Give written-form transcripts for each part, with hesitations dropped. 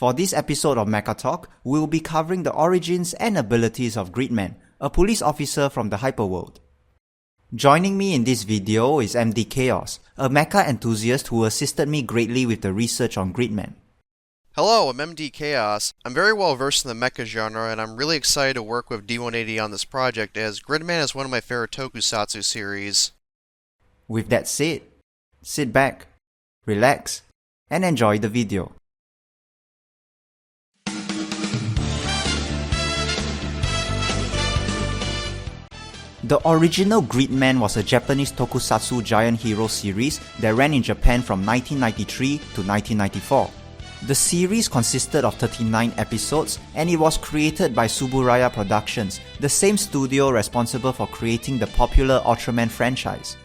For this episode of Mecha Talk, we will be covering the origins and abilities of Gridman, a police officer from the Hyperworld. Joining me in this video is MD Chaos, a mecha enthusiast who assisted me greatly with the research on Gridman. Hello, I'm MD Chaos. I'm very well versed in the mecha genre, and I'm really excited to work with D180 on this project, as Gridman is one of my favorite tokusatsu series. With that said, sit back, relax, and enjoy the video. The original Gridman was a Japanese tokusatsu giant hero series that ran in Japan from 1993 to 1994. The series consisted of 39 episodes and it was created by Tsuburaya Productions, the same studio responsible for creating the popular Ultraman franchise.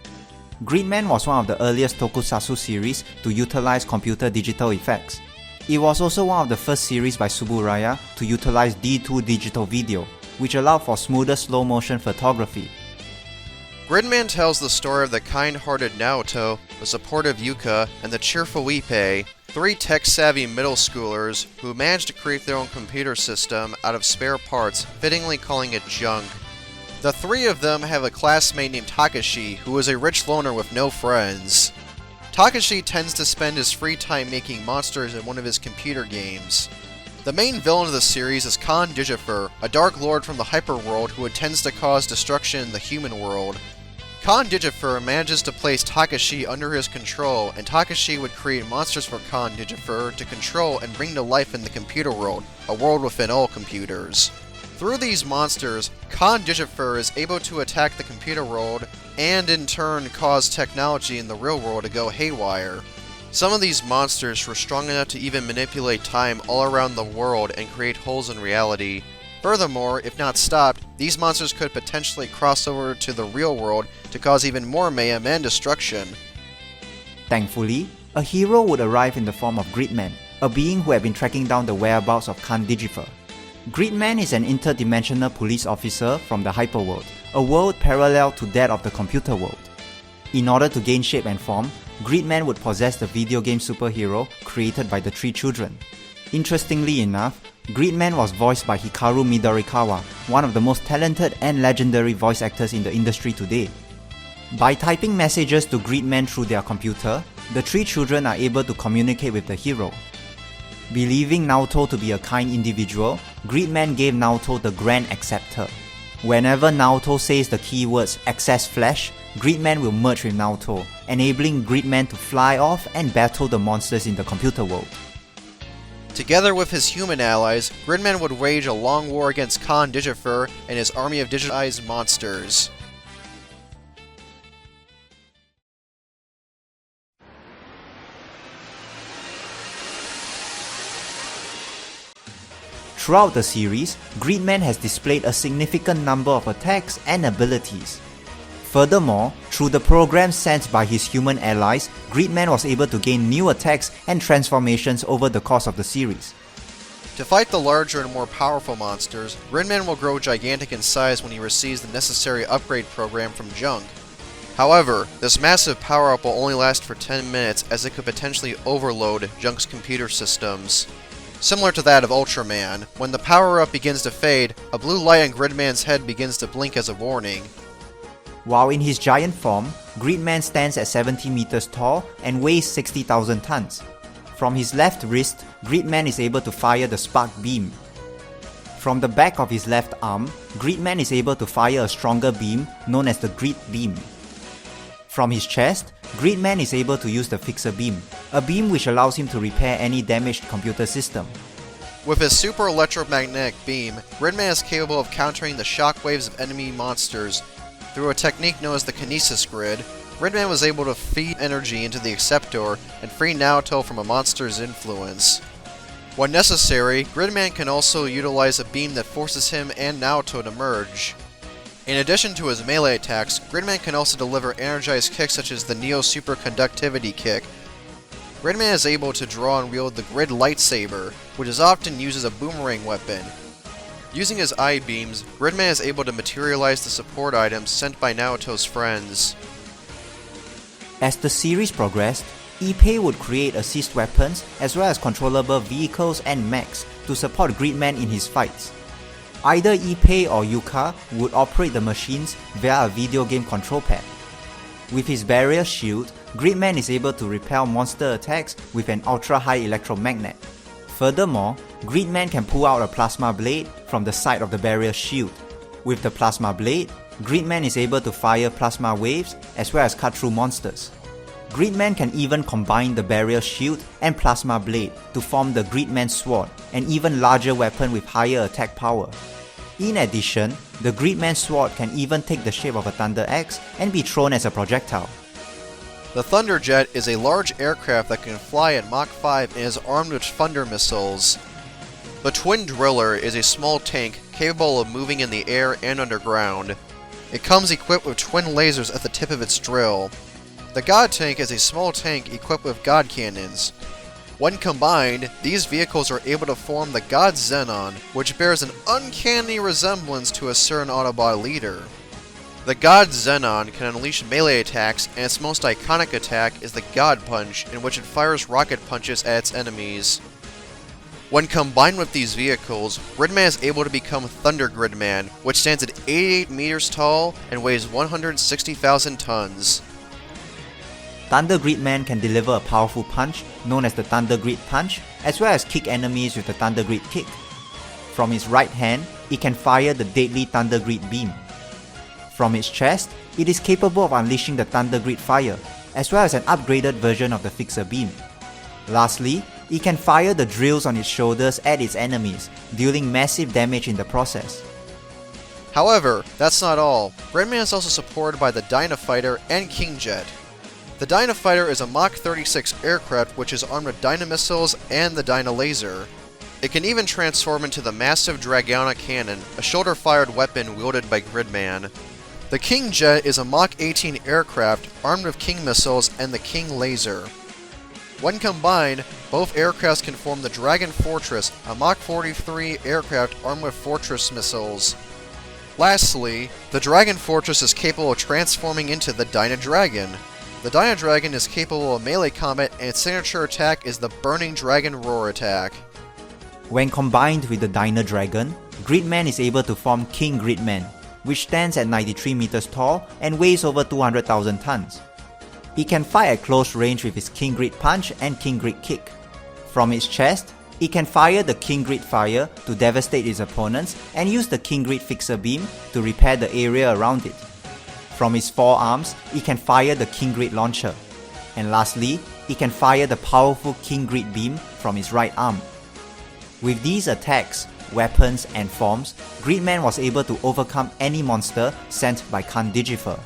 Gridman was one of the earliest tokusatsu series to utilize computer digital effects. It was also one of the first series by Tsuburaya to utilize D2 digital video, which allowed for smoother slow-motion photography. Gridman tells the story of the kind-hearted Naoto, the supportive Yuka, and the cheerful Ippei, three tech-savvy middle schoolers who managed to create their own computer system out of spare parts, fittingly calling it junk. The three of them have a classmate named Takashi, who is a rich loner with no friends. Takashi tends to spend his free time making monsters in one of his computer games. The main villain of the series is Khan Digifer, a dark lord from the Hyperworld who intends to cause destruction in the human world. Khan Digifer manages to place Takashi under his control, and Takashi would create monsters for Khan Digifer to control and bring to life in the computer world, a world within all computers. Through these monsters, Khan Digifer is able to attack the computer world and in turn cause technology in the real world to go haywire. Some of these monsters were strong enough to even manipulate time all around the world and create holes in reality. Furthermore, if not stopped, these monsters could potentially cross over to the real world to cause even more mayhem and destruction. Thankfully, a hero would arrive in the form of Gridman, a being who had been tracking down the whereabouts of Khan Digifer. Gridman is an interdimensional police officer from the Hyperworld, a world parallel to that of the computer world. In order to gain shape and form, Gridman would possess the video game superhero created by the three children. Interestingly enough, Gridman was voiced by Hikaru Midorikawa, one of the most talented and legendary voice actors in the industry today. By typing messages to Gridman through their computer, the three children are able to communicate with the hero. Believing Naoto to be a kind individual, Gridman gave Naoto the Grand Acceptor. Whenever Naoto says the keywords Access Flash, Gridman will merge with Naoto, enabling Gridman to fly off and battle the monsters in the computer world. Together with his human allies, Gridman would wage a long war against Khan Digifer and his army of digitized monsters. Throughout the series, Gridman has displayed a significant number of attacks and abilities. Furthermore, through the programs sent by his human allies, Gridman was able to gain new attacks and transformations over the course of the series. To fight the larger and more powerful monsters, Gridman will grow gigantic in size when he receives the necessary upgrade program from Junk. However, this massive power-up will only last for 10 minutes as it could potentially overload Junk's computer systems. Similar to that of Ultraman, when the power-up begins to fade, a blue light on Gridman's head begins to blink as a warning. While in his giant form, Gridman stands at 70 meters tall and weighs 60,000 tons. From his left wrist, Gridman is able to fire the Spark Beam. From the back of his left arm, Gridman is able to fire a stronger beam known as the Grid Beam. From his chest, Gridman is able to use the Fixer Beam, a beam which allows him to repair any damaged computer system. With his super electromagnetic beam, Gridman is capable of countering the shockwaves of enemy monsters. Through a technique known as the Kinesis Grid, Gridman was able to feed energy into the Acceptor and free Naoto from a monster's influence. When necessary, Gridman can also utilize a beam that forces him and Naoto to merge. In addition to his melee attacks, Gridman can also deliver energized kicks such as the Neo Super Conductivity Kick. Gridman is able to draw and wield the Grid Lightsaber, which is often used as a boomerang weapon. Using his eye beams, Gridman is able to materialize the support items sent by Naoto's friends. As the series progressed, Ippei would create assist weapons as well as controllable vehicles and mechs to support Gridman in his fights. Either Ippei or Yuuki would operate the machines via a video game control pad. With his barrier shield, Gridman is able to repel monster attacks with an ultra-high electromagnet. Furthermore, Gridman can pull out a plasma blade from the side of the barrier shield. With the plasma blade, Gridman is able to fire plasma waves as well as cut through monsters. Gridman can even combine the barrier shield and plasma blade to form the Gridman sword, an even larger weapon with higher attack power. In addition, the Gridman sword can even take the shape of a thunder axe and be thrown as a projectile. The Thunderjet is a large aircraft that can fly at Mach 5 and is armed with thunder missiles. The Twin Driller is a small tank capable of moving in the air and underground. It comes equipped with twin lasers at the tip of its drill. The God Tank is a small tank equipped with God Cannons. When combined, these vehicles are able to form the God Zenon, which bears an uncanny resemblance to a certain Autobot leader. The God Zenon can unleash melee attacks, and its most iconic attack is the God Punch, in which it fires rocket punches at its enemies. When combined with these vehicles, Gridman is able to become Thunder Gridman, which stands at 88 meters tall and weighs 160,000 tons. Thunder Gridman can deliver a powerful punch known as the Thunder Grid Punch, as well as kick enemies with the Thunder Grid Kick. From its right hand, it can fire the deadly Thunder Grid Beam. From its chest, it is capable of unleashing the Thunder Grid Fire, as well as an upgraded version of the Fixer Beam. Lastly, it can fire the drills on its shoulders at its enemies, dealing massive damage in the process. However, that's not all. Gridman is also supported by the Dynafighter and King Jet. The Dynafighter is a Mach 36 aircraft which is armed with Dynamissiles and the Dynalaser. It can even transform into the massive Dragona Cannon, a shoulder-fired weapon wielded by Gridman. The King Jet is a Mach 18 aircraft armed with King Missiles and the King Laser. When combined, both aircrafts can form the Dragon Fortress, a Mach 43 aircraft armed with Fortress missiles. Lastly, the Dragon Fortress is capable of transforming into the Dynadragon. The Dynadragon is capable of melee combat, and its signature attack is the Burning Dragon Roar attack. When combined with the Dynadragon, Gridman is able to form King Gridman, which stands at 93 meters tall and weighs over 200,000 tons. It can fight at close range with its King Grid Punch and King Grid Kick. From its chest, it can fire the King Grid Fire to devastate its opponents and use the King Grid Fixer Beam to repair the area around it. From its forearms, it can fire the King Grid Launcher. And lastly, it can fire the powerful King Grid Beam from its right arm. With these attacks, weapons, and forms, Gridman was able to overcome any monster sent by Khan Digifer.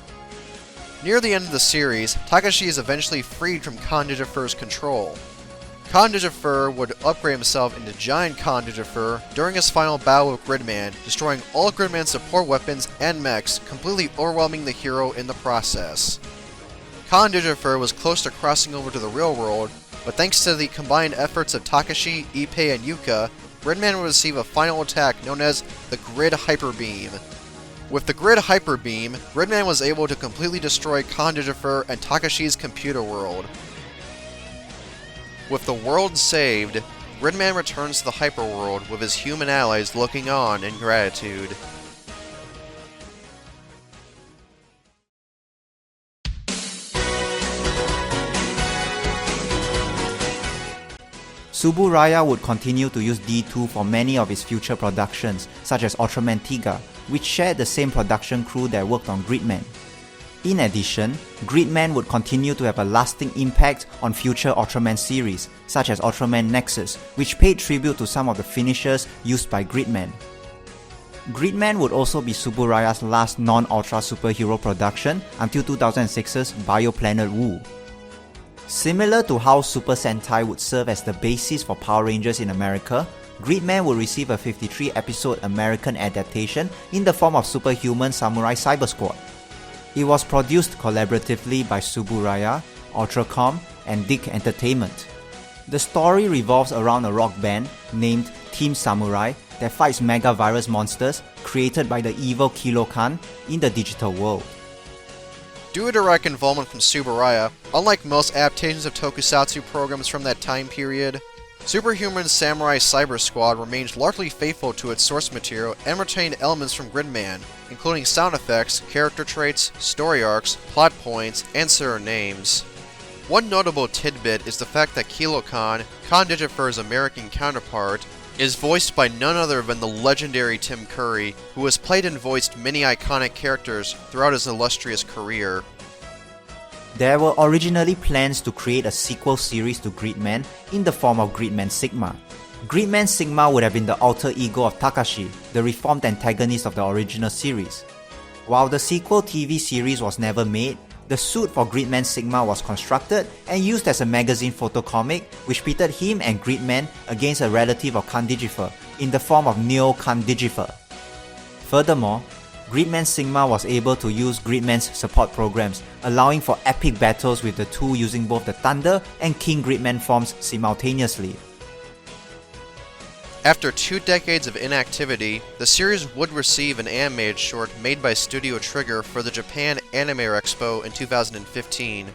Near the end of the series, Takashi is eventually freed from Khan Digifer's control. Khan Digifer would upgrade himself into Giant Khan Digifer during his final battle with Gridman, destroying all Gridman's support weapons and mechs, completely overwhelming the hero in the process. Khan Digifer was close to crossing over to the real world, but thanks to the combined efforts of Takashi, Ippei, and Yuuki, Gridman would receive a final attack known as the Grid Hyper Beam. With the Grid Hyper Beam, Gridman was able to completely destroy Khan Digifer and Takashi's computer world. With the world saved, Gridman returns to the Hyperworld with his human allies looking on in gratitude. Tsuburaya would continue to use D2 for many of his future productions, such as Ultraman Tiga, which shared the same production crew that worked on Gridman. In addition, Gridman would continue to have a lasting impact on future Ultraman series, such as Ultraman Nexus, which paid tribute to some of the finishers used by Gridman. Gridman would also be Tsuburaya's last non-Ultra superhero production until 2006's Bioplanet Wu. Similar to how Super Sentai would serve as the basis for Power Rangers in America, Gridman would receive a 53-episode American adaptation in the form of Superhuman Samurai Cyber Squad. It was produced collaboratively by Tsuburaya, Ultracom, and Dick Entertainment. The story revolves around a rock band named Team Samurai that fights mega virus monsters created by the evil Kilo Khan in the digital world. Due to direct involvement from Tsuburaya, unlike most adaptations of tokusatsu programs from that time period, Superhuman Samurai Cyber Squad remained largely faithful to its source material and retained elements from Gridman, including sound effects, character traits, story arcs, plot points, and certain names. One notable tidbit is the fact that Kilo Khan, Khan Digifur's American counterpart, is voiced by none other than the legendary Tim Curry, who has played and voiced many iconic characters throughout his illustrious career. There were originally plans to create a sequel series to Gridman in the form of Gridman Sigma. Gridman Sigma would have been the alter ego of Takashi, the reformed antagonist of the original series. While the sequel TV series was never made, the suit for Gridman Sigma was constructed and used as a magazine photocomic which pitted him and Gridman against a relative of Khan Digifer in the form of Neo Khan Digifer. Furthermore, Gridman Sigma was able to use Gridman's support programs, allowing for epic battles with the two using both the Thunder and King Gridman forms simultaneously. After 2 decades of inactivity, the series would receive an animated short made by Studio Trigger for the Japan Anime Expo in 2015.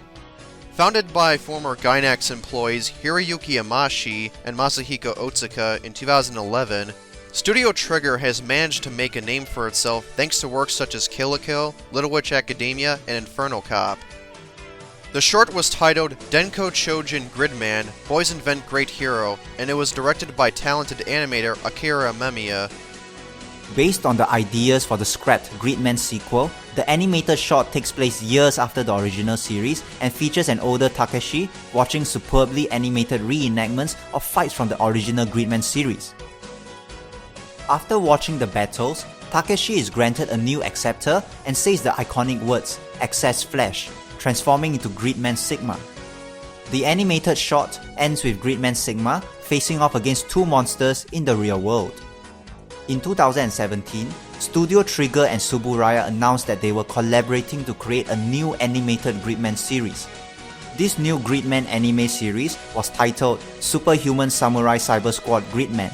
Founded by former Gainax employees Hiroyuki Yamashi and Masahiko Otsuka in 2011, Studio Trigger has managed to make a name for itself thanks to works such as Kill la Kill, Little Witch Academia, and Inferno Cop. The short was titled Denko Chojin Gridman, Boys Invent Great Hero, and it was directed by talented animator Akira Memiya. Based on the ideas for the scrapped Gridman sequel, the animated short takes place years after the original series and features an older Takeshi watching superbly animated reenactments of fights from the original Gridman series. After watching the battles, Takeshi is granted a new acceptor and says the iconic words, "Access Flash," transforming into Gridman Sigma. The animated short ends with Gridman Sigma facing off against two monsters in the real world. In 2017, Studio Trigger and Tsuburaya announced that they were collaborating to create a new animated Gridman series. This new Gridman anime series was titled Superhuman Samurai Cyber Squad Gridman.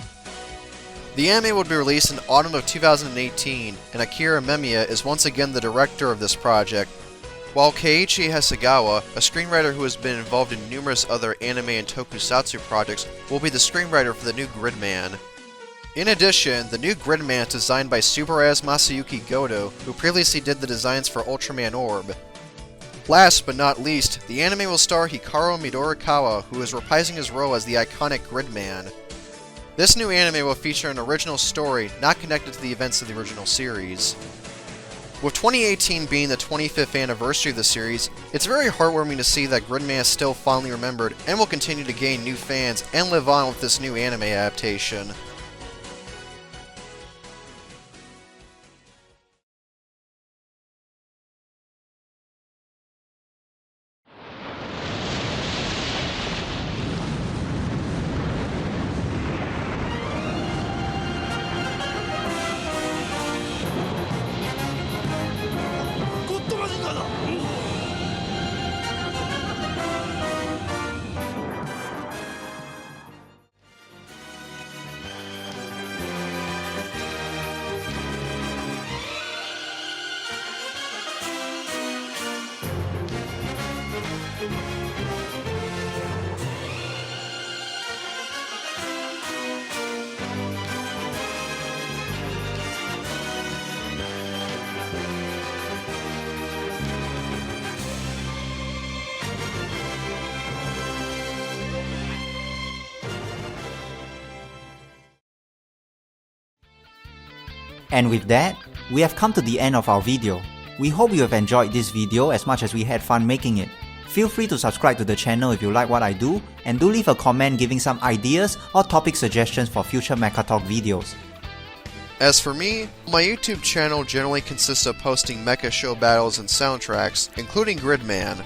The anime would be released in autumn of 2018, and Akira Memiya is once again the director of this project, while Keiichi Hasegawa, a screenwriter who has been involved in numerous other anime and tokusatsu projects, will be the screenwriter for the new Gridman. In addition, the new Gridman is designed by Tsuburaya's Masayuki Goto, who previously did the designs for Ultraman Orb. Last but not least, the anime will star Hikaru Midorikawa, who is reprising his role as the iconic Gridman. This new anime will feature an original story not connected to the events of the original series. With 2018 being the 25th anniversary of the series, it's very heartwarming to see that Gridman is still fondly remembered and will continue to gain new fans and live on with this new anime adaptation. And with that, we have come to the end of our video. We hope you have enjoyed this video as much as we had fun making it. Feel free to subscribe to the channel if you like what I do, and do leave a comment giving some ideas or topic suggestions for future Mecha Talk videos. As for me, my YouTube channel generally consists of posting mecha show battles and soundtracks, including Gridman.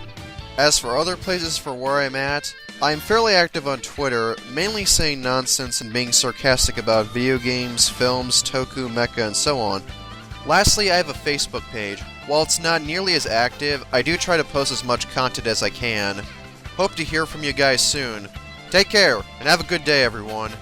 As for other places for where I'm at, I am fairly active on Twitter, mainly saying nonsense and being sarcastic about video games, films, toku, mecha, and so on. Lastly, I have a Facebook page. While it's not nearly as active, I do try to post as much content as I can. Hope to hear from you guys soon. Take care, and have a good day, everyone.